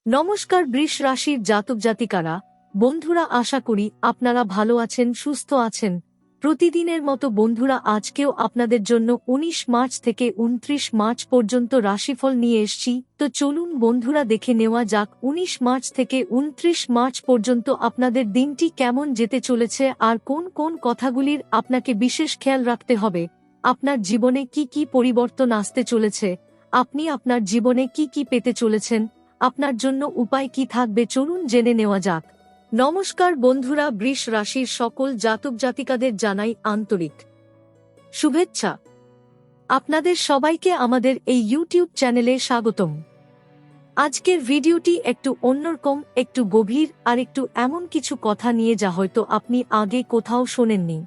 নমস্কার বৃষ রাশির জাতক জাতিকারা, বন্ধুরা, আশা করি আপনারা ভালো আছেন, সুস্থ আছেন। প্রতিদিনের মতো বন্ধুরা, আজকেও আপনাদের জন্য ১৯ মার্চ থেকে ২৯ মার্চ পর্যন্ত রাশিফল নিয়ে এসেছি। তো চলুন বন্ধুরা, দেখে নেওয়া যাক ১৯ মার্চ থেকে ২৯ মার্চ পর্যন্ত আপনাদের দিনটি কেমন যেতে চলেছে আর কোন কোন কথাগুলির আপনাকে বিশেষ খেয়াল রাখতে হবে। আপনার জীবনে কি কি পরিবর্তন আসতে চলেছে, আপনি আপনার জীবনে কি কি পেতে চলেছেন, আপনার জন্য উপায় কি থাকবে, চলুন জেনে নেওয়া যাক। নমস্কার বন্ধুরা, বৃষ রাশির সকল জাতক জাতিকাদের জানাই আন্তরিক শুভেচ্ছা। আপনাদের সবাইকে আমাদের এই ইউটিউব চ্যানেলে স্বাগতম। আজকের ভিডিওটি একটু অন্যরকম, একটু গভীর আর একটু এমন কিছু কথা নিয়ে যা হয়তো আপনি আগে কোথাও শোনেননি।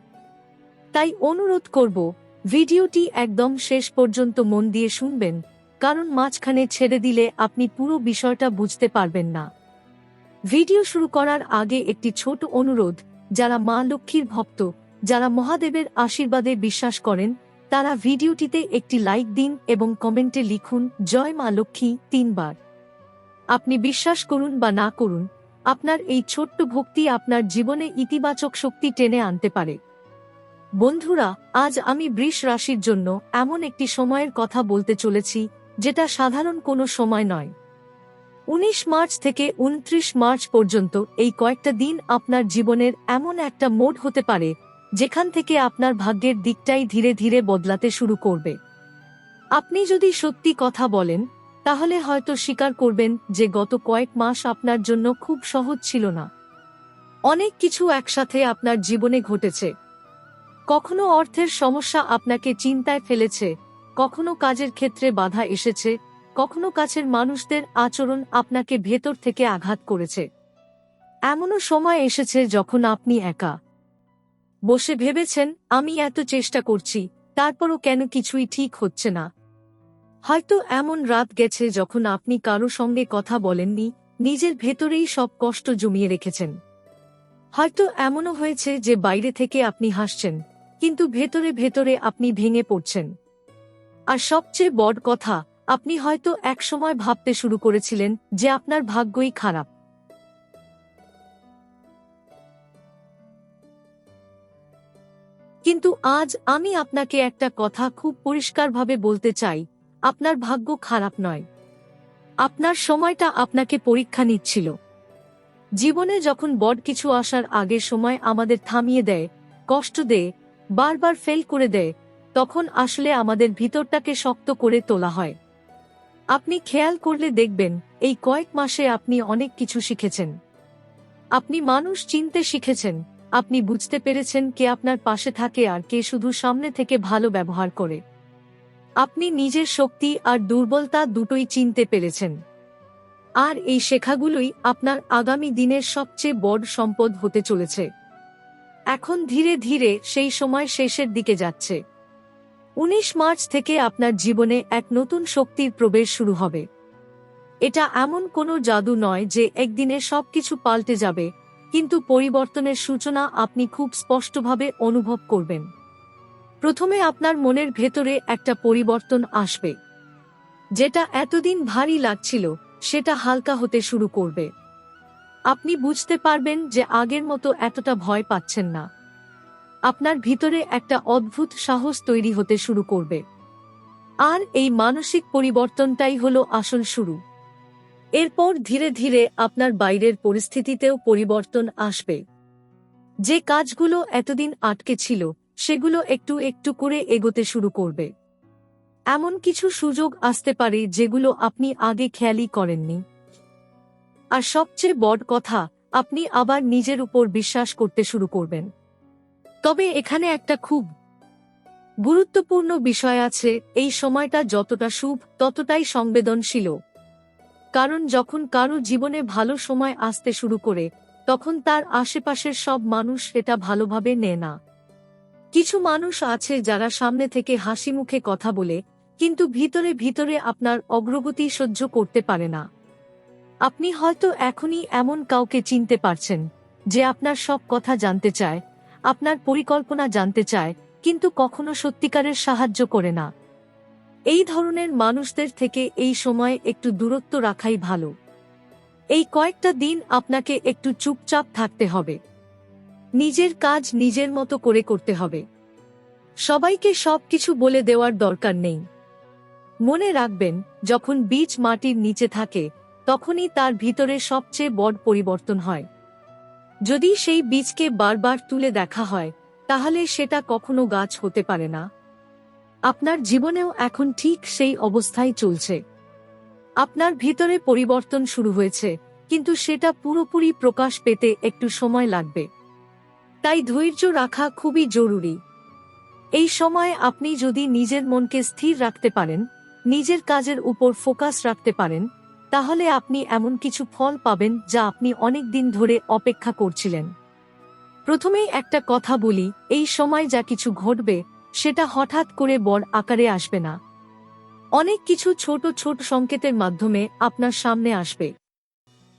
তাই অনুরোধ করব, ভিডিওটি একদম শেষ পর্যন্ত মন দিয়ে শুনবেন, কারণ মাঝখানে ছেড়ে দিলে আপনি পুরো বিষয়টা বুঝতে পারবেন না। ভিডিও শুরু করার আগে একটি ছোট অনুরোধ, যারা মা লক্ষ্মীর ভক্ত, যারা মহাদেবের আশীর্বাদে বিশ্বাস করেন, তারা ভিডিওটিতে একটি লাইক দিন এবং কমেন্টে লিখুন জয় মা লক্ষ্মী ৩ বার। আপনি বিশ্বাস করুন বা না করুন, আপনার এই ছোট্ট ভক্তি আপনার জীবনে ইতিবাচক শক্তি টেনে আনতে পারে। বন্ধুরা, আজ আমি বৃষ রাশির জন্য এমন একটি সময়ের কথা বলতে চলেছি, যেটা সাধারণ কোনো সময় নয়। ১৯ মার্চ থেকে ২৯ মার্চ পর্যন্ত এই কয়েকটা দিন আপনার জীবনের এমন একটা মোড় হতে পারে, যেখান থেকে আপনার ভাগ্যের দিকটাই ধীরে ধীরে বদলাতে শুরু করবে। আপনি যদি সত্যি কথা বলেন, তাহলে হয়তো স্বীকার করবেন যে গত কয়েক মাস আপনার জন্য খুব সহজ ছিল না। অনেক কিছু একসাথে আপনার জীবনে ঘটেছে। কখনো অর্থের সমস্যা আপনাকে চিন্তায় ফেলেছে, কখনো কাজের ক্ষেত্রে বাধা এসেছে, কখনো কাছের মানুষদের আচরণ আপনাকে ভেতর থেকে আঘাত করেছে। এমনও সময় এসেছে যখন আপনি একা বসে ভেবেছেন, আমি এত চেষ্টা করছি, তারপরও কেন কিছুই ঠিক হচ্ছে না। হয়তো এমন রাত গেছে যখন আপনি কারো সঙ্গে কথা বলেননি, নিজের ভেতরেই সব কষ্ট জমিয়ে রেখেছেন। হয়তো এমনও হয়েছে যে বাইরে থেকে আপনি হাসছেন, কিন্তু ভেতরে ভেতরে আপনি ভেঙে পড়ছেন। আর সবচেয়ে বড় কথা, আপনি হয়তো একসময় ভাবতে শুরু করেছিলেন যে আপনার ভাগ্যই খারাপ। কিন্তু আজ আমি আপনাকে একটা কথা খুব পরিষ্কারভাবে বলতে চাই, আপনার ভাগ্য খারাপ নয়। আপনার সময়টা আপনাকে পরীক্ষা নিচ্ছিল। জীবনে যখন বড় কিছু আসার আগে সময় আমাদের থামিয়ে দেয়, কষ্ট দেয়, বারবার ফেল করে দেয়, তখন আসলে আমাদের ভিতরটাকে শক্ত করে তোলা হয়। আপনি খেয়াল করলে দেখবেন, এই কয়েক মাসে আপনি অনেক কিছু শিখেছেন। আপনি মানুষ চিনতে শিখেছেন, আপনি বুঝতে পেরেছেন কে আপনার পাশে থাকে আর কে শুধু সামনে থেকে ভালো ব্যবহার করে। আপনি নিজের শক্তি আর দুর্বলতা দুটোই চিনতে পেরেছেন। আর এই শেখাগুলোই আপনার আগামী দিনের সবচেয়ে বড় সম্পদ হতে চলেছে। এখন ধীরে ধীরে সেই সময় শেষের দিকে যাচ্ছে। ১৯ মার্চ থেকে আপনার জীবনে এক নতুন শক্তির প্রবেশ শুরু হবে। এটা এমন কোনো জাদু নয় যে একদিনে সবকিছু পাল্টে যাবে, কিন্তু পরিবর্তনের সূচনা আপনি খুব স্পষ্টভাবে অনুভব করবেন। প্রথমে আপনার মনের ভেতরে একটা পরিবর্তন আসবে। যেটা এতদিন ভারী লাগছিল, সেটা হালকা হতে শুরু করবে। আপনি বুঝতে পারবেন যে আগের মতো এতটা ভয় পাচ্ছেন না। আপনার ভিতরে একটা অদ্ভুত সাহস তৈরি হতে শুরু করবে। আর এই মানসিক পরিবর্তনটাই হলো আসল শুরু। এরপর ধীরে ধীরে আপনার বাইরের পরিস্থিতিতেও পরিবর্তন আসবে। যে কাজগুলো এতদিন আটকে ছিল, সেগুলো একটু একটু করে এগোতে শুরু করবে। এমন কিছু সুযোগ আসতে পারে যেগুলো আপনি আগে খেয়ালই করেননি। আর সবচেয়ে বড় কথা, আপনি আবার নিজের উপর বিশ্বাস করতে শুরু করবেন। তবে এখানে একটা খুব গুরুত্বপূর্ণ বিষয় আছে, এই সময়টা যতটা শুভ ততটাই সংবেদনশীল। কারণ যখন কারো জীবনে ভালো সময় আসতে শুরু করে, তখন তার আশেপাশের সব মানুষ এটা ভালোভাবে নেয় না। কিছু মানুষ আছে যারা সামনে থেকে হাসি মুখে কথা বলে, কিন্তু ভিতরে ভিতরে আপনার অগ্রগতি সহ্য করতে পারে না। আপনি হয়তো এখনই এমন কাউকে চিনতে পারছেন, যে আপনার সব কথা জানতে চায়, আপনার পরিকল্পনা জানতে চায়, কিন্তু কখনো সত্যিকারের সাহায্য করে না। এই ধরনের মানুষদের থেকে এই সময়ে একটু দূরত্ব রাখাই ভালো। এই কয়েকটা দিন আপনাকে একটু চুপচাপ থাকতে হবে। নিজের কাজ নিজের মতো করে করতে হবে। সবাইকে সবকিছু বলে দেওয়ার দরকার নেই। মনে রাখবেন, যখন বীজ মাটির নিচে থাকে তখনই তার ভিতরে সবচেয়ে বড় পরিবর্তন হয়। যদি সেই বীজকে বারবার তুলে দেখা হয় তাহলে সেটা কখনো গাছ হতে পারে না। আপনার জীবনেও এখন ঠিক সেই অবস্থায় চলছে। আপনার ভিতরে পরিবর্তন শুরু হয়েছে, কিন্তু সেটা পুরোপুরি প্রকাশ পেতে একটু সময় লাগবে। তাই ধৈর্য রাখা খুবই জরুরি। এই সময় আপনি যদি নিজের মনকে স্থির রাখতে পারেন, নিজের কাজের উপর ফোকাস রাখতে পারেন, তাহলে আপনি এমন কিছু ফল পাবেন যা আপনি অনেক দিন ধরে অপেক্ষা করছিলেন। প্রথমেই একটা কথা বলি, এই সময় যা কিছু ঘটবে সেটা হঠাৎ করে বড় আকারে আসবে না। অনেক কিছু ছোট ছোট সংকেতের মাধ্যমে আপনার সামনে আসবে।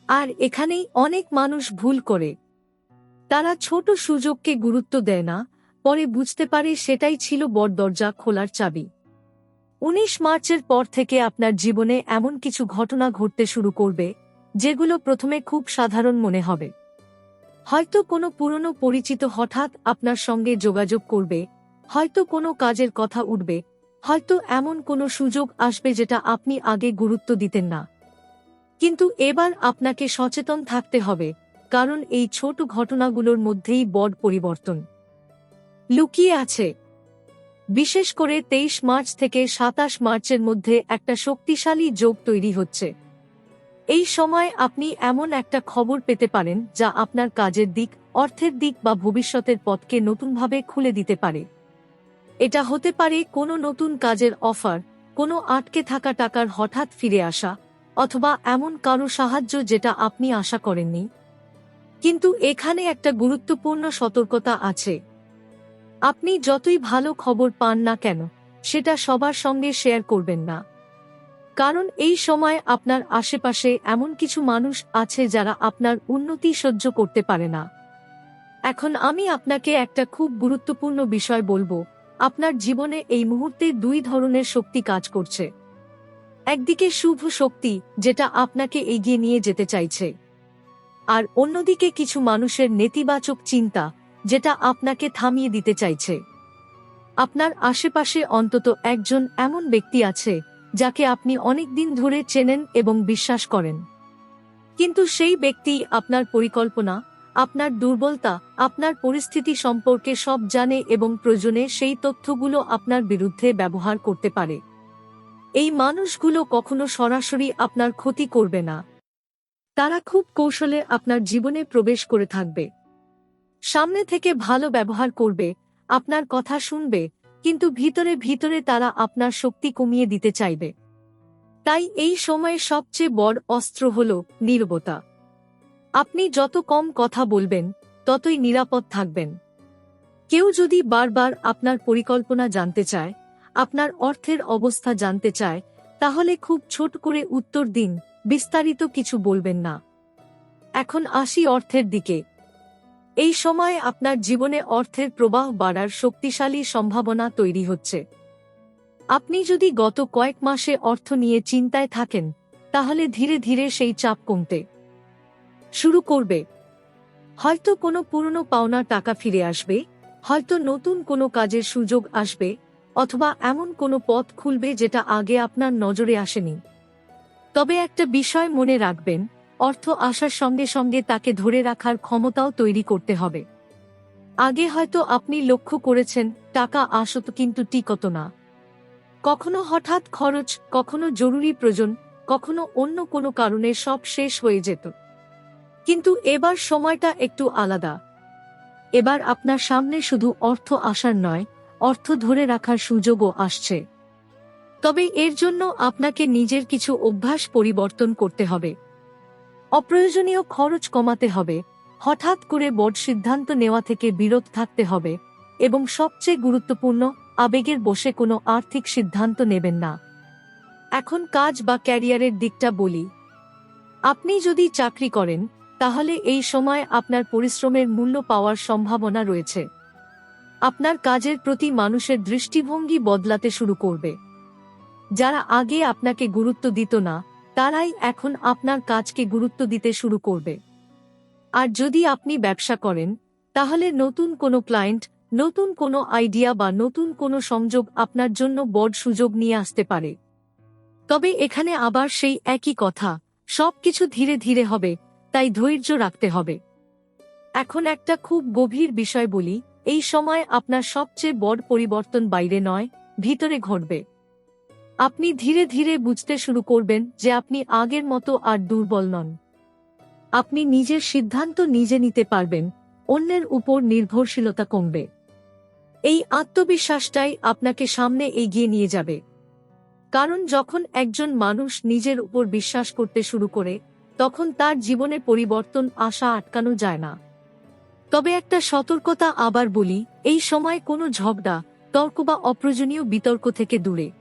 আর এখানেই অনেক মানুষ ভুল করে। তারা ছোট সুযোগকে গুরুত্ব দেয় না, পরে বুঝতে পারে সেটাই ছিল বড় দরজা খোলার চাবি। 19 মার্চের পর থেকে আপনার জীবনে এমন কিছু ঘটনা ঘটতে শুরু করবে যেগুলো প্রথমে খুব সাধারণ মনে হবে। হয়তো কোনো পুরনো পরিচিত হঠাৎ আপনার সঙ্গে যোগাযোগ করবে, হয়তো কোনো কাজের কথা উঠবে, হয়তো এমন কোনো সুযোগ আসবে যেটা আপনি আগে গুরুত্ব দিতেন না। কিন্তু এবার আপনাকে সচেতন থাকতে হবে, কারণ এই ছোট ঘটনাগুলোর মধ্যেই বড় পরিবর্তন লুকিয়ে আছে। বিশেষ করে 23 মার্চ থেকে 27 মার্চের মধ্যে একটা শক্তিশালী যোগ তৈরি হচ্ছে। এই সময় আপনি এমন একটা খবর পেতে পারেন যা আপনার কাজের দিক, অর্থের দিক বা ভবিষ্যতের পথকে নতুনভাবে খুলে দিতে পারে। এটা হতে পারে কোনো নতুন কাজের অফার, কোনো আটকে থাকা টাকার হঠাৎ ফিরে আসা, অথবা এমন কারো সাহায্য যেটা আপনি আশা করেননি। কিন্তু এখানে একটা গুরুত্বপূর্ণ সতর্কতা আছে। আপনি যতই ভালো খবর পান না কেন, সেটা সবার সঙ্গে শেয়ার করবেন না। কারণ এই সময় আপনার আশেপাশে এমন কিছু মানুষ আছে যারা আপনার উন্নতি সহ্য করতে পারে না। এখন আমি আপনাকে একটা খুব গুরুত্বপূর্ণ বিষয় বলবো। আপনার জীবনে এই মুহূর্তে দুই ধরনের শক্তি কাজ করছে। একদিকে শুভ শক্তি, যেটা আপনাকে এগিয়ে নিয়ে যেতে চাইছে, আর অন্যদিকে কিছু মানুষের নেতিবাচক চিন্তা, যেটা আপনাকে থামিয়ে দিতে চাইছে। আপনার আশেপাশে অন্তত একজন এমন ব্যক্তি আছে যাকে আপনি অনেক দিন ধরে চেনেন এবং বিশ্বাস করেন। কিন্তু সেই ব্যক্তি আপনার পরিকল্পনা, আপনার দুর্বলতা, আপনার পরিস্থিতি সম্পর্কে সব জানে এবং প্রয়োজনে সেই তথ্যগুলো আপনার বিরুদ্ধে ব্যবহার করতে পারে। এই মানুষগুলো কখনো সরাসরি আপনার ক্ষতি করবে না। তারা খুব কৌশলে আপনার জীবনে প্রবেশ করে থাকবে। সামনে থেকে ভালো ব্যবহার করবে, আপনার কথা শুনবে, কিন্তু ভিতরে ভিতরে তারা আপনার শক্তি কমিয়ে দিতে চাইবে। তাই এই সময়ে সবচেয়ে বড় অস্ত্র হল নীরবতা। আপনি যত কম কথা বলবেন, ততই নিরাপদ থাকবেন। কেউ যদি বারবার আপনার পরিকল্পনা জানতে চায়, আপনার অর্থের অবস্থা জানতে চায়, তাহলে খুব ছোট করে উত্তর দিন, বিস্তারিত কিছু বলবেন না। এখন আসি অর্থের দিকে। এই সময় আপনার জীবনে অর্থের প্রবাহ বাড়ার শক্তিশালী সম্ভাবনা তৈরি হচ্ছে। আপনি যদি গত কয়েক মাসে অর্থ নিয়ে চিন্তায় থাকেন, তাহলে ধীরে ধীরে সেই চাপ কমতে শুরু করবে। হয়তো কোনো পুরনো পাওনা টাকা ফিরে আসবে, হয়তো নতুন কোনো কাজের সুযোগ আসবে, অথবা এমন কোনো পথ খুলবে যেটা আগে আপনার নজরে আসেনি। তবে একটা বিষয় মনে রাখবেন, অর্থ আসার সঙ্গে সঙ্গে তাকে ধরে রাখার ক্ষমতাও তৈরি করতে হবে। আগে হয়তো আপনি লক্ষ্য করেছেন টাকা আসত কিন্তু টিকত না। কখনো হঠাৎ খরচ, কখনো জরুরি প্রয়োজন, কখনো অন্য কোনো কারণে সব শেষ হয়ে যেত। কিন্তু এবার সময়টা একটু আলাদা। এবার আপনার সামনে শুধু অর্থ আসার নয়, অর্থ ধরে রাখার সুযোগও আসছে। তবে এর জন্য আপনাকে নিজের কিছু অভ্যাস পরিবর্তন করতে হবে। অপ্রয়োজনীয় খরচ কমাতে হবে, হঠাৎ করে বড় সিদ্ধান্ত নেওয়া থেকে বিরত থাকতে হবে, এবং সবচেয়ে গুরুত্বপূর্ণ, আবেগের বশে কোনো আর্থিক সিদ্ধান্ত নেবেন না। এখন কাজ বা ক্যারিয়ারের দিকটা বলি। আপনি যদি চাকরি করেন, তাহলে এই সময় আপনার পরিশ্রমের মূল্য পাওয়ার সম্ভাবনা রয়েছে। আপনার কাজের প্রতি মানুষের দৃষ্টিভঙ্গি বদলাতে শুরু করবে। যারা আগে আপনাকে গুরুত্ব দিত না, তারাই এখন আপনার কাজকে গুরুত্ব দিতে শুরু করবে। আর যদি আপনি ব্যবসা করেন, তাহলে নতুন কোনো ক্লায়েন্ট, নতুন কোনো আইডিয়া বা নতুন কোনো সংযোগ আপনার জন্য বড় সুযোগ নিয়ে আসতে পারে। তবে এখানে আবার সেই একই কথা, সবকিছু ধীরে ধীরে হবে, তাই ধৈর্য রাখতে হবে। এখন একটা খুব গভীর বিষয় বলি, এই সময় আপনার সবচেয়ে বড় পরিবর্তন বাইরে নয়, ভিতরে ঘটবে। আপনি ধীরে ধীরে বুঝতে শুরু করবেন যে আপনি আগের মতো আর দুর্বল নন। আপনি নিজের সিদ্ধান্ত নিজে নিতে পারবেন, অন্যের উপর নির্ভরশীলতা কমবে। এই আত্মবিশ্বাসটাই আপনাকে সামনে এগিয়ে নিয়ে যাবে। কারণ যখন একজন মানুষ নিজের উপর বিশ্বাস করতে শুরু করে, তখন তার জীবনে পরিবর্তন আসা আটকানো যায় না। তবে একটা সতর্কতা আবার বলি, এই সময় কোনো ঝগড়া, তর্ক বা অপ্রয়োজনীয় বিতর্ক থেকে দূরে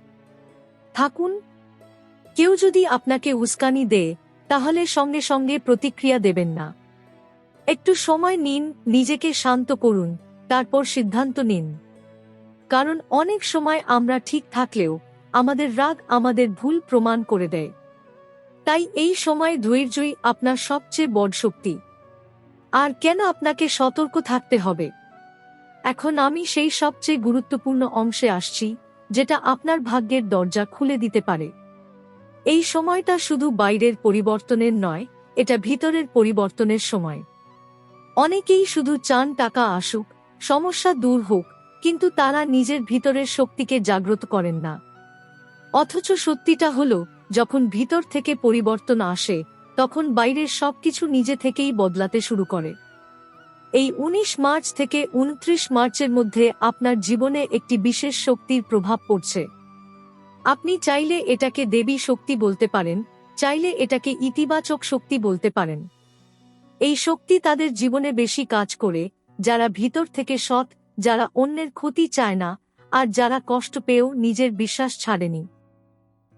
থাকুন। কেউ যদি আপনাকে উস্কানি দেয়, তাহলে সঙ্গে সঙ্গে প্রতিক্রিয়া দেবেন না। একটু সময় নিন, নিজেকে শান্ত করুন, তারপর সিদ্ধান্ত নিন। কারণ অনেক সময় আমরা ঠিক থাকলেও আমাদের রাগ আমাদের ভুল প্রমাণ করে দেয়। তাই এই সময় ধৈর্যই আপনার সবচেয়ে বড় শক্তি। আর কেন আপনাকে সতর্ক থাকতে হবে? এখন আমি সেই সবচেয়ে গুরুত্বপূর্ণ অংশে আসছি, যেটা আপনার ভাগ্যের দরজা খুলে দিতে পারে। এই সময়টা শুধু বাইরের পরিবর্তনের নয়, এটা ভিতরের পরিবর্তনের সময়। অনেকেই শুধু চান টাকা আসুক, সমস্যা দূর হোক, কিন্তু তারা নিজের ভিতরের শক্তিকে জাগ্রত করেন না। অথচ সত্যিটা হলো, যখন ভিতর থেকে পরিবর্তন আসে, তখন বাইরের সবকিছু নিজে থেকেই বদলাতে শুরু করে। এই ১৯ মার্চ থেকে ২৯ মার্চের মধ্যে আপনার জীবনে একটি বিশেষ শক্তির প্রভাব পড়ছে। আপনি চাইলে এটাকে দেবী শক্তি বলতে পারেন, চাইলে এটাকে ইতিবাচক শক্তি বলতে পারেন। এই শক্তি তাদের জীবনে বেশি কাজ করে, যারা ভিতর থেকে সৎ, যারা অন্যের ক্ষতি চায় না, আর যারা কষ্ট পেয়েও নিজের বিশ্বাস ছাড়েনি।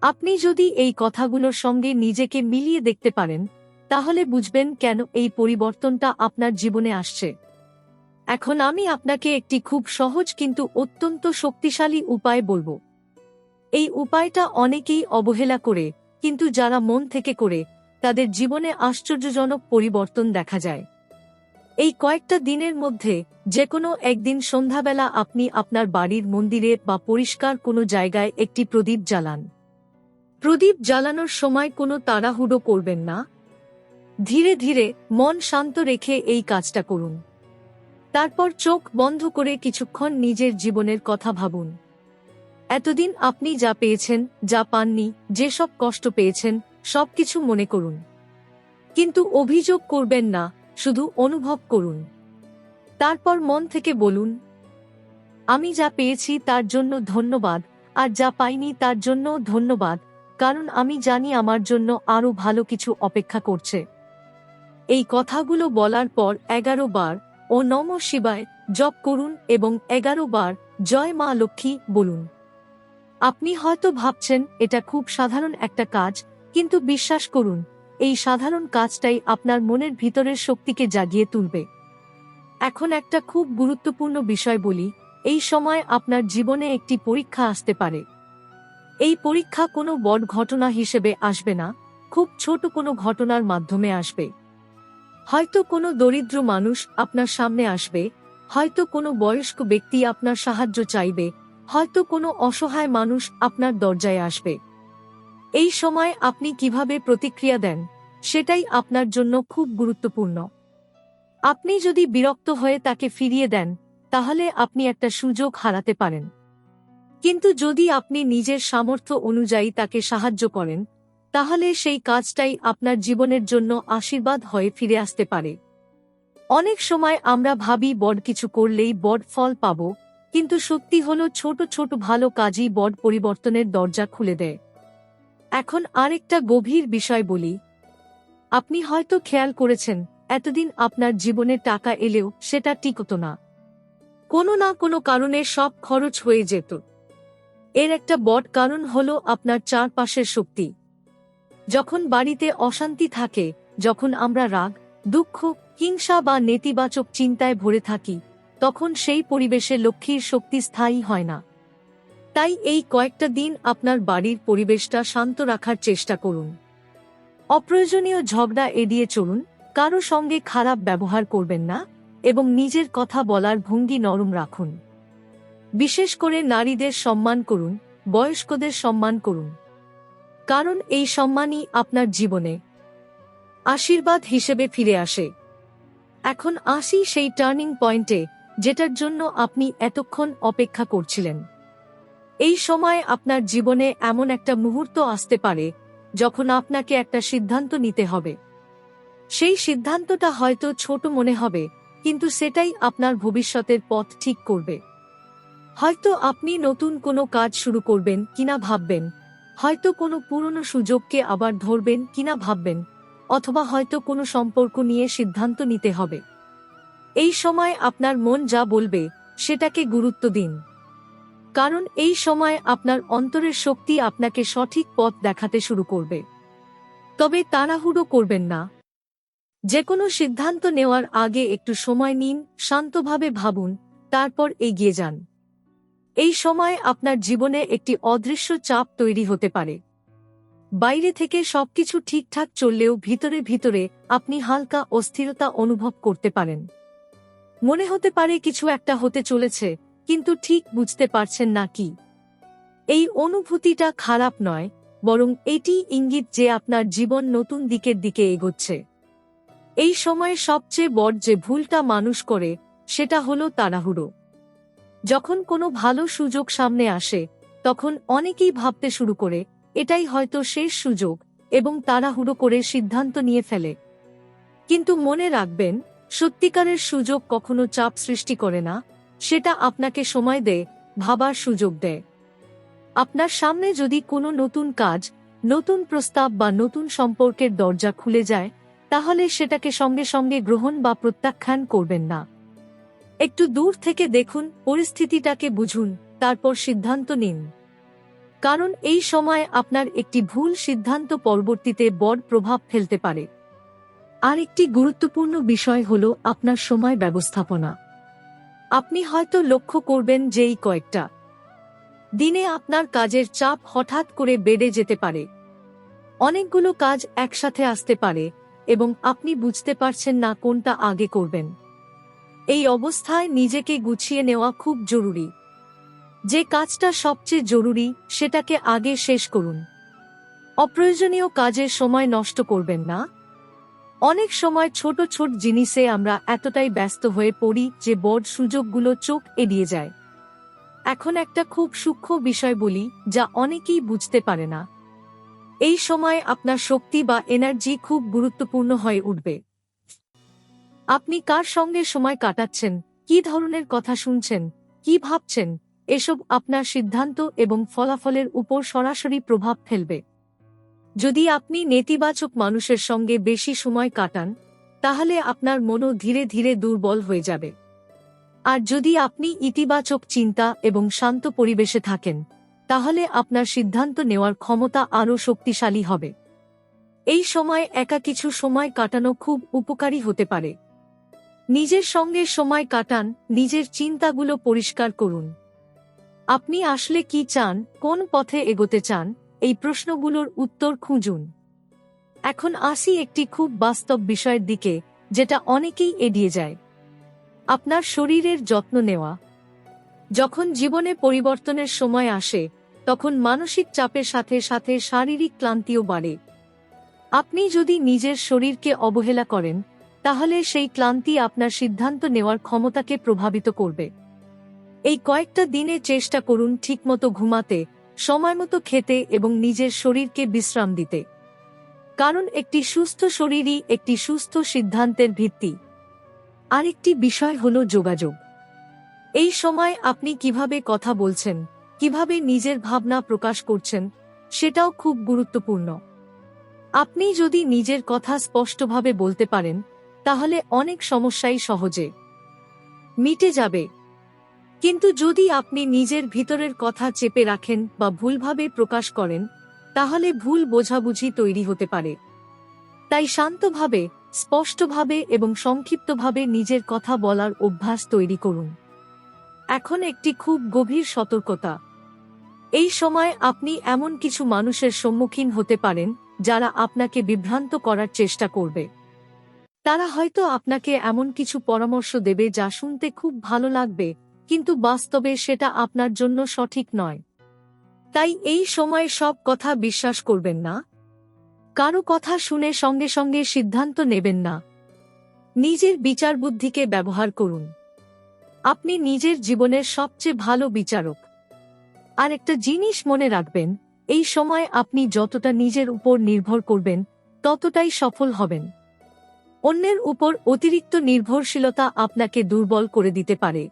আপনি যদি এই কথাগুলোর সঙ্গে নিজেকে মিলিয়ে দেখতে পারেন, তাহলে বুঝবেন কেন এই পরিবর্তনটা আপনার জীবনে আসছে। এখন আমি আপনাকে একটি খুব সহজ কিন্তু অত্যন্ত শক্তিশালী উপায় বলবো। এই উপায়টা অনেকেই অবহেলা করে, কিন্তু যারা মন থেকে করে, তাদের জীবনে আশ্চর্যজনক পরিবর্তন দেখা যায়। এই কয়েকটা দিনের মধ্যে যে কোনো একদিন সন্ধ্যাবেলা আপনি আপনার বাড়ির মন্দিরে বা পরিষ্কার কোনো জায়গায় একটি প্রদীপ জ্বালান। প্রদীপ জ্বালানোর সময় কোনো তাড়াহুড়ো করবেন না। ধীরে ধীরে মন শান্ত রেখে এই কাজটা করুন। তারপর চোখ বন্ধ করে কিছুক্ষণ নিজের জীবনের কথা ভাবুন। এতদিন আপনি যা পেয়েছেন, যা পাননি, যেসব কষ্ট পেয়েছেন, সবকিছু মনে করুন। কিন্তু অভিযোগ করবেন না, শুধু অনুভব করুন। তারপর মন থেকে বলুন, আমি যা পেয়েছি তার জন্য ধন্যবাদ, আর যা পাইনি তার জন্য ধন্যবাদ, কারণ আমি জানি আমার জন্য আরো ভালো কিছু অপেক্ষা করছে। এই কথাগুলো বলার পর 11 বার ও নমঃ শিবায় জপ করুন এবং 11 বার জয় মা লক্ষ্মী বলুন। আপনি হয়তো ভাবছেন এটা খুব সাধারণ একটা কাজ, কিন্তু বিশ্বাস করুন, এই সাধারণ কাজটাই আপনার মনের ভিতরের শক্তিকে জাগিয়ে তুলবে। এখন একটা খুব গুরুত্বপূর্ণ বিষয় বলি, এই সময় আপনার জীবনে একটি পরীক্ষা আসতে পারে। এই পরীক্ষা কোনো বড় ঘটনা হিসেবে আসবে না, খুব ছোট কোনো ঘটনার মাধ্যমে আসবে। হয়তো কোনো দরিদ্র মানুষ আপনার সামনে আসবে, হয়তো কোনো বয়স্ক ব্যক্তি আপনার সাহায্য চাইবে, হয়তো কোনো অসহায় মানুষ আপনার দরজায় আসবে। এই সময় আপনি কিভাবে প্রতিক্রিয়া দেন, সেটাই আপনার জন্য খুব গুরুত্বপূর্ণ। আপনি যদি বিরক্ত হয়ে তাকে ফিরিয়ে দেন, তাহলে আপনি একটা সুযোগ হারাতে পারেন। কিন্তু যদি আপনি নিজের সামর্থ্য অনুযায়ী তাকে সাহায্য করেন, তাহলে সেই কাজটাই আপনার জীবনের জন্য আশীর্বাদ হয়ে ফিরে আসতে পারে। অনেক সময় আমরা ভাবি বড় কিছু করলেই বড় ফল পাব, কিন্তু সত্যি হলো ছোট ছোট ভালো কাজই বড় পরিবর্তনের দরজা খুলে দেয়। এখন আরেকটা গভীর বিষয় বলি, আপনি হয়তো খেয়াল করেছেন, এতদিন আপনার জীবনে টাকা এলেও সেটা টিকতো না। কোনো না কোনো কারণে সব খরচ হয়ে যেত। এর একটা বড় কারণ হলো আপনার চারপাশের শক্তি। যখন বাড়িতে অশান্তি থাকে, যখন আমরা রাগ, দুঃখ, হিংসা বা নেতিবাচক চিন্তায় ভরে থাকি, তখন সেই পরিবেশে লক্ষ্মীর শক্তি স্থায়ী হয় না। তাই এই কয়েকটা দিন আপনার বাড়ির পরিবেশটা শান্ত রাখার চেষ্টা করুন। অপ্রয়োজনীয় ঝগড়া এড়িয়ে চলুন, কারো সঙ্গে খারাপ ব্যবহার করবেন না এবং নিজের কথা বলার ভঙ্গি নরম রাখুন। বিশেষ করে নারীদের সম্মান করুন, বয়স্কদের সম্মান করুন, কারণ এই সম্মানই আপনার জীবনে আশীর্বাদ হিসেবে ফিরে আসে। এখন আসি সেই টার্নিং পয়েন্টে, যেটার জন্য আপনি এতক্ষণ অপেক্ষা করছিলেন। এই সময় আপনার জীবনে এমন একটা মুহূর্ত আসতে পারে যখন আপনাকে একটা সিদ্ধান্ত নিতে হবে। সেই সিদ্ধান্তটা হয়তো ছোট মনে হবে, কিন্তু সেটাই আপনার ভবিষ্যতের পথ ঠিক করবে। হয়তো আপনি নতুন কোনো কাজ শুরু করবেন কিনা ভাববেন, হয়তো কোনো পুরনো সুযোগকে আবার ধরবেন কিনা ভাববেন, অথবা হয়তো কোনো সম্পর্ক নিয়ে সিদ্ধান্ত নিতে হবে। এই সময় আপনার মন যা বলবে সেটাকে গুরুত্ব দিন, কারণ এই সময় আপনার অন্তরের শক্তি আপনাকে সঠিক পথ দেখাতে শুরু করবে। তবে তাড়াহুড়ো করবেন না। যে কোনো সিদ্ধান্ত নেওয়ার আগে একটু সময় নিন, শান্তভাবে ভাবুন, তারপর এগিয়ে যান। এই সময় আপনার জীবনে একটি অদৃশ্য চাপ তৈরি হতে পারে। বাইরে থেকে সবকিছু ঠিকঠাক চললেও ভিতরে ভিতরে আপনি হালকা অস্থিরতা অনুভব করতে পারেন। মনে হতে পারে কিছু একটা হতে চলেছে, কিন্তু ঠিক বুঝতে পারছেন না কি। এই অনুভূতিটা খারাপ নয়, বরং এটি ইঙ্গিত যে আপনার জীবন নতুন দিকের দিকে এগোচ্ছে। এই সময়ে সবচেয়ে বড় যে ভুলটা মানুষ করে সেটা হলো তাড়াহুড়ো। যখন কোনো ভালো সুযোগ সামনে আসে তখন অনেকেই ভাবতে শুরু করে এটাই হয়তো শেষ সুযোগ, এবং তাড়াহুড়ো করে সিদ্ধান্ত নিয়ে ফেলে। কিন্তু মনে রাখবেন, সত্যিকারের সুযোগ কখনো চাপ সৃষ্টি করে না, সেটা আপনাকে সময় দেয়, ভাবার সুযোগ দেয়। আপনার সামনে যদি কোনো নতুন কাজ, নতুন প্রস্তাব বা নতুন সম্পর্কের দরজা খুলে যায়, তাহলে সেটাকে সঙ্গে সঙ্গে গ্রহণ বা প্রত্যাখ্যান করবেন না। একটু দূর থেকে দেখুন, পরিস্থিতিটাকে বুঝুন, তারপর সিদ্ধান্ত নিন। কারণ এই সময় আপনার একটি ভুল সিদ্ধান্ত পরবর্তীতে বড় প্রভাব ফেলতে পারে। আর একটি গুরুত্বপূর্ণ বিষয় হল আপনার সময় ব্যবস্থাপনা। আপনি হয়তো লক্ষ্য করবেন যে এই কয়েকটা দিনে আপনার কাজের চাপ হঠাৎ করে বেড়ে যেতে পারে। অনেকগুলো কাজ একসাথে আসতে পারে এবং আপনি বুঝতে পারছেন না কোনটা আগে করবেন। এই অবস্থায় নিজেকে গুছিয়ে নেওয়া খুব জরুরি। যে কাজটা সবচেয়ে জরুরি সেটাকে আগে শেষ করুন। অপ্রয়োজনীয় কাজের সময় নষ্ট করবেন না। অনেক সময় ছোট ছোট জিনিসে আমরা এতটাই ব্যস্ত হয়ে পড়ি যে বড় সুযোগগুলো চোখ এড়িয়ে যায়। এখন একটা খুব সূক্ষ্ম বিষয় বলি, যা অনেকেই বুঝতে পারে না। এই সময় আপনার শক্তি বা এনার্জি খুব গুরুত্বপূর্ণ হয়ে উঠবে। আপনি কার সঙ্গে সময় কাটাচ্ছেন, কী ধরনের কথা শুনছেন, কি ভাবছেন, এসব আপনার সিদ্ধান্ত এবং ফলাফলের উপর সরাসরি প্রভাব ফেলবে। যদি আপনি নেতিবাচক মানুষের সঙ্গে বেশি সময় কাটান, তাহলে আপনার মনও ধীরে ধীরে দুর্বল হয়ে যাবে। আর যদি আপনি ইতিবাচক চিন্তা এবং শান্ত পরিবেশে থাকেন, তাহলে আপনার সিদ্ধান্ত নেওয়ার ক্ষমতা আরও শক্তিশালী হবে। এই সময় একা কিছু সময় কাটানো খুব উপকারী হতে পারে। নিজের সঙ্গে সময় কাটান, নিজের চিন্তাগুলো পরিষ্কার করুন। আপনি আসলে কি চান, কোন পথে এগোতে চান, এই প্রশ্নগুলোর উত্তর খুঁজুন। এখন আসি একটি খুব বাস্তব বিষয়ের দিকে, যেটা অনেকেই এড়িয়ে যায়। আপনার শরীরের যত্ন নেওয়া। যখন জীবনে পরিবর্তনের সময় আসে, তখন মানসিক চাপের সাথে সাথে শারীরিক ক্লান্তিও বাড়ে। আপনি যদি নিজের শরীরকে অবহেলা করেন, তাহলে সেই ক্লান্তি আপনার সিদ্ধান্ত নেওয়ার ক্ষমতাকে প্রভাবিত করবে। এই কয়েকটা দিনে চেষ্টা করুন ঠিকমতো ঘুমাতে, সময়মতো খেতে এবং নিজের শরীরকে বিশ্রাম দিতে। কারণ একটি সুস্থ শরীরই একটি সুস্থ সিদ্ধান্তের ভিত্তি। আরেকটি বিষয় হল যোগাযোগ। এই সময় আপনি কিভাবে কথা বলছেন, কিভাবে নিজের ভাবনা প্রকাশ করছেন, সেটাও খুব গুরুত্বপূর্ণ। আপনি যদি নিজের কথা স্পষ্টভাবে বলতে পারেন, তাহলে অনেক সমস্যাই সহজে মিটে যাবে। কিন্তু যদি আপনি নিজের ভিতরের কথা চেপে রাখেন বা ভুলভাবে প্রকাশ করেন, তাহলে ভুল বোঝাবুঝি তৈরি হতে পারে। তাই শান্তভাবে, স্পষ্টভাবে এবং সংক্ষিপ্তভাবে নিজের কথা বলার অভ্যাস তৈরি করুন। এখন একটি খুব গভীর সতর্কতা। এই সময় আপনি এমন কিছু মানুষের সম্মুখীন হতে পারেন যারা আপনাকে বিভ্রান্ত করার চেষ্টা করবে। তারা হয়তো আপনাকে এমন কিছু পরামর্শ দেবে যা শুনতে খুব ভালো লাগবে, কিন্তু বাস্তবে সেটা আপনার জন্য সঠিক নয়। তাই এই সময়ে সব কথা বিশ্বাস করবেন না। কারো কথা শুনে সঙ্গে সঙ্গে সিদ্ধান্ত নেবেন না। নিজের বিচার বুদ্ধিকে ব্যবহার করুন। আপনি নিজের জীবনের সবচেয়ে ভালো বিচারক। আর একটা জিনিস মনে রাখবেন, এই সময় আপনি যতটা নিজের উপর নির্ভর করবেন ততটাই সফল হবেন। অন্যের উপর অতিরিক্ত নির্ভরশীলতা আপনাকে দুর্বল করে দিতে পারে।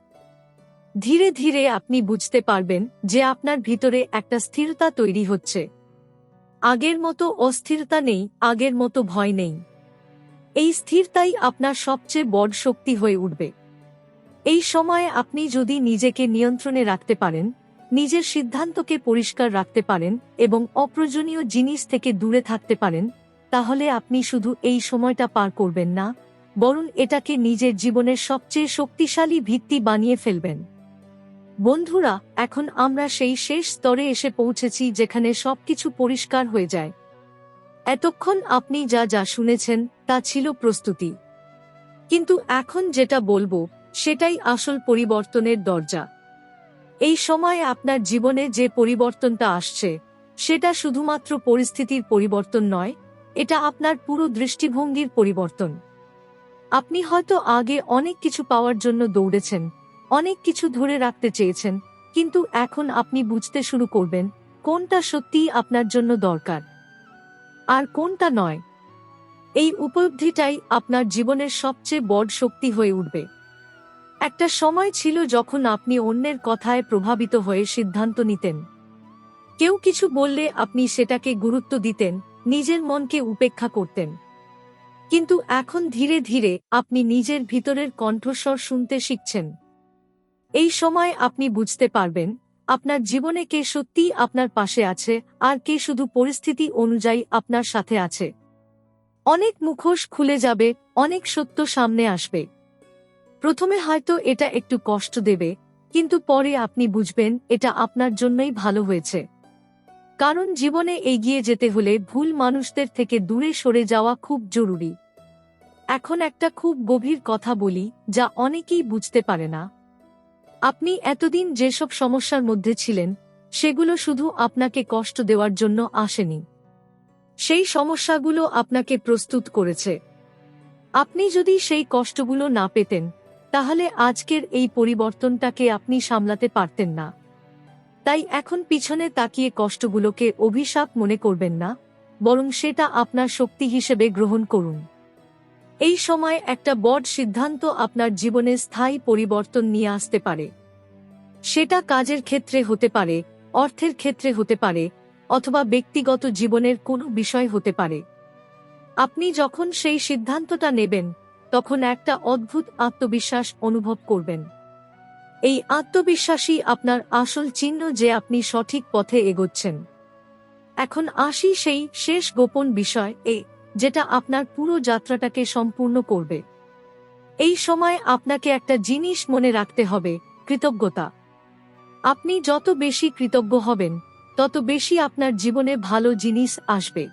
ধীরে ধীরে আপনি বুঝতে পারবেন যে আপনার ভিতরে একটা স্থিরতা তৈরি হচ্ছে। আগের মতো অস্থিরতা নেই, আগের মতো ভয় নেই। এই স্থিরতাই আপনার সবচেয়ে বড় শক্তি হয়ে উঠবে। এই সময়ে আপনি যদি নিজেকে নিয়ন্ত্রণে রাখতে পারেন, নিজের সিদ্ধান্তকে পরিষ্কার রাখতে পারেন এবং অপ্রয়োজনীয় জিনিস থেকে দূরে থাকতে পারেন, তাহলে আপনি শুধু এই সময়টা পার করবেন না, বরং এটাকে নিজের জীবনের সবচেয়ে শক্তিশালী ভিত্তি বানিয়ে ফেলবেন। বন্ধুরা, এখন আমরা সেই শেষ স্তরে এসে পৌঁছেছি যেখানে সবকিছু পরিষ্কার হয়ে যায়। এতক্ষণ আপনি যা যা শুনেছেন তা ছিল প্রস্তুতি, কিন্তু এখন যেটা বলবো সেটাই আসল পরিবর্তনের দরজা। এই সময় আপনার জীবনে যে পরিবর্তনটা আসছে সেটা শুধুমাত্র পরিস্থিতির পরিবর্তন নয়, এটা আপনার পুরো দৃষ্টিভঙ্গির পরিবর্তন। আপনি হয়তো আগে অনেক কিছু পাওয়ার জন্য দৌড়েছেন, অনেক কিছু ধরে রাখতে চেয়েছেন, কিন্তু এখন আপনি বুঝতে শুরু করবেন কোনটা সত্যিই আপনার জন্য দরকার আর কোনটা নয়। এই উপলব্ধিটাই আপনার জীবনের সবচেয়ে বড় শক্তি হয়ে উঠবে। একটা সময় ছিল যখন আপনি অন্যের কথায় প্রভাবিত হয়ে সিদ্ধান্ত নিতেন। কেউ কিছু বললে আপনি সেটাকে গুরুত্ব দিতেন, নিজের মনকে উপেক্ষা করতেন। কিন্তু এখন ধীরে ধীরে আপনি নিজের ভিতরের কণ্ঠস্বর শুনতে শিখছেন। এই সময় আপনি বুঝতে পারবেন আপনার জীবনে কে সত্যিই আপনার পাশে আছে আর কে শুধু পরিস্থিতি অনুযায়ী আপনার সাথে আছে। অনেক মুখোশ খুলে যাবে, অনেক সত্য সামনে আসবে। প্রথমে হয়তো এটা একটু কষ্ট দেবে, কিন্তু পরে আপনি বুঝবেন এটা আপনার জন্যই ভালো হয়েছে। কারণ জীবনে এগিয়ে যেতে হলে ভুল মানুষদের থেকে দূরে সরে যাওয়া খুব জরুরি। এখন একটা খুব গভীর কথা বলি, যা অনেকেই বুঝতে পারে না। আপনি এতদিন যেসব সমস্যার মধ্যে ছিলেন সেগুলো শুধু আপনাকে কষ্ট দেওয়ার জন্য আসেনি। সেই সমস্যাগুলো আপনাকে প্রস্তুত করেছে। আপনি যদি সেই কষ্টগুলো না পেতেন, তাহলে আজকের এই পরিবর্তনটাকে আপনি সামলাতে পারতেন না। তাই এখন পিছনে তাকিয়ে কষ্টগুলোকে অভিশাপ মনে করবেন না, বরং সেটা আপনার শক্তি হিসেবে গ্রহণ করুন। এই সময় একটা বড় সিদ্ধান্ত আপনার জীবনে স্থায়ী পরিবর্তন নিয়ে আসতে পারে। সেটা কাজের ক্ষেত্রে হতে পারে, অর্থের ক্ষেত্রে হতে পারে, অথবা ব্যক্তিগত জীবনের কোনো বিষয় হতে পারে। আপনি যখন সেই সিদ্ধান্তটা নেবেন, তখন একটা অদ্ভুত আত্মবিশ্বাস অনুভব করবেন। এই আত্মবিশ্বাসই আপনার আসল চিহ্ন যে আপনি সঠিক পথে এগোচ্ছেন। এখন আসি সেই শেষ গোপন বিষয়, যেটা আপনার পুরো যাত্রাটাকে সম্পূর্ণ করবে। এই সময় আপনাকে একটা জিনিস মনে রাখতে হবে, কৃতজ্ঞতা। আপনি যত বেশি কৃতজ্ঞ হবেন, তত বেশি আপনার জীবনে ভালো জিনিস আসবে।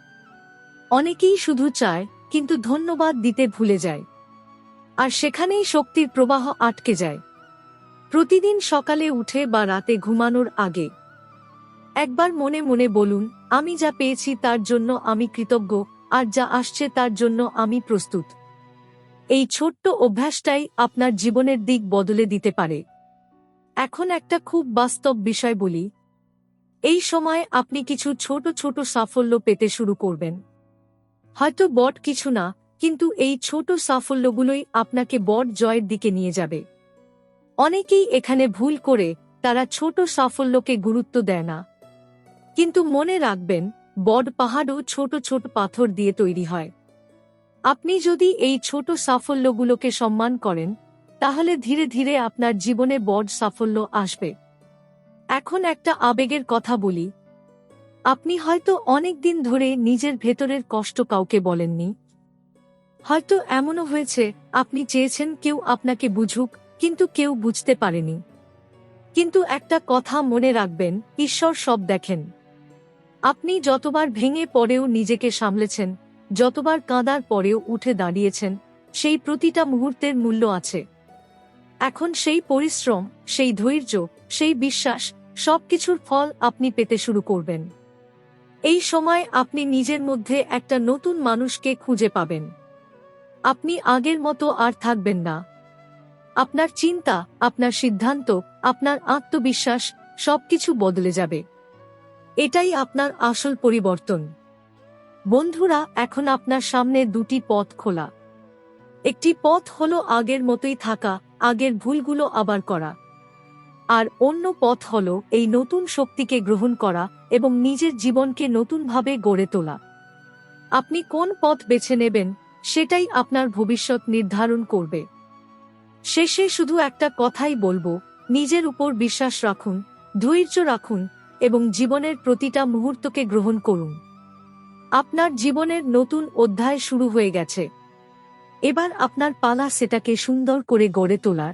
অনেকেই শুধু চায়, কিন্তু ধন্যবাদ দিতে ভুলে যায়। আর সেখানেই শক্তির প্রবাহ আটকে যায়। প্রতিদিন সকালে উঠে বা রাতে ঘুমানোর আগে একবার মনে মনে বলুন, আমি যা পেয়েছি তার জন্য আমি কৃতজ্ঞ, আর যা আসছে তার জন্য আমি প্রস্তুত। এই ছোট্ট অভ্যাসটাই আপনার জীবনের দিক বদলে দিতে পারে। এখন একটা খুব বাস্তব বিষয় বলি। এই সময় আপনি কিছু ছোট ছোট সাফল্য পেতে শুরু করবেন। হয়তো বড় কিছু না, কিন্তু এই ছোট সাফল্যগুলোই আপনাকে বড় জয়ের দিকে নিয়ে যাবে। অনেকেই এখানে ভুল করে, তারা ছোট সাফল্যকে গুরুত্ব দেয় না। কিন্তু মনে রাখবেন, বড় পাহাড়ও ছোট ছোট পাথর দিয়ে তৈরি হয়। আপনি যদি এই ছোট সাফল্যগুলোকে সম্মান করেন, তাহলে ধীরে ধীরে আপনার জীবনে বড় সাফল্য আসবে। এখন একটা আবেগের কথা বলি। আপনি হয়তো অনেক দিন ধরে নিজের ভেতরের কষ্ট কাউকে বলেননি। হয়তো এমনও হয়েছে আপনি চেয়েছেন কেউ আপনাকে বুঝুক, কিন্তু কেউ বুঝতে পারেনি। কিন্তু একটা কথা মনে রাখবেন, ঈশ্বর সব দেখেন। আপনি যতবার ভেঙে পড়েও নিজেকে সামলেছেন, যতবার কাঁদার পরেও উঠে দাঁড়িয়েছেন, সেই প্রতিটা মুহূর্তের মূল্য আছে। এখন সেই পরিশ্রম, সেই ধৈর্য, সেই বিশ্বাস, সবকিছুর ফল আপনি পেতে শুরু করবেন। এই সময় আপনি নিজের মধ্যে একটা নতুন মানুষকে খুঁজে পাবেন। আপনি আগের মতো আর থাকবেন না। আপনার চিন্তা, আপনার সিদ্ধান্ত, আপনার আত্মবিশ্বাস সবকিছু বদলে যাবে। এটাই আপনার আসল পরিবর্তন। বন্ধুরা, এখন আপনার সামনে দুটি পথ খোলা। একটি পথ হলো আগের মতোই থাকা, আগের ভুলগুলো আবার করা। আর অন্য পথ হলো এই নতুন শক্তিকে গ্রহণ করা এবং নিজের জীবনকে নতুনভাবে গড়ে তোলা। আপনি কোন পথ বেছে নেবেন, সেটাই আপনার ভবিষ্যৎ নির্ধারণ করবে। শেষে শুধু একটা কথাই বলবো, নিজের উপর বিশ্বাস রাখুন, ধৈর্য রাখুন এবং জীবনের প্রতিটা মুহূর্তকে গ্রহণ করুন। আপনার জীবনের নতুন অধ্যায় শুরু হয়ে গেছে। এবার আপনার পালা সেটাকে সুন্দর করে গড়ে তোলার।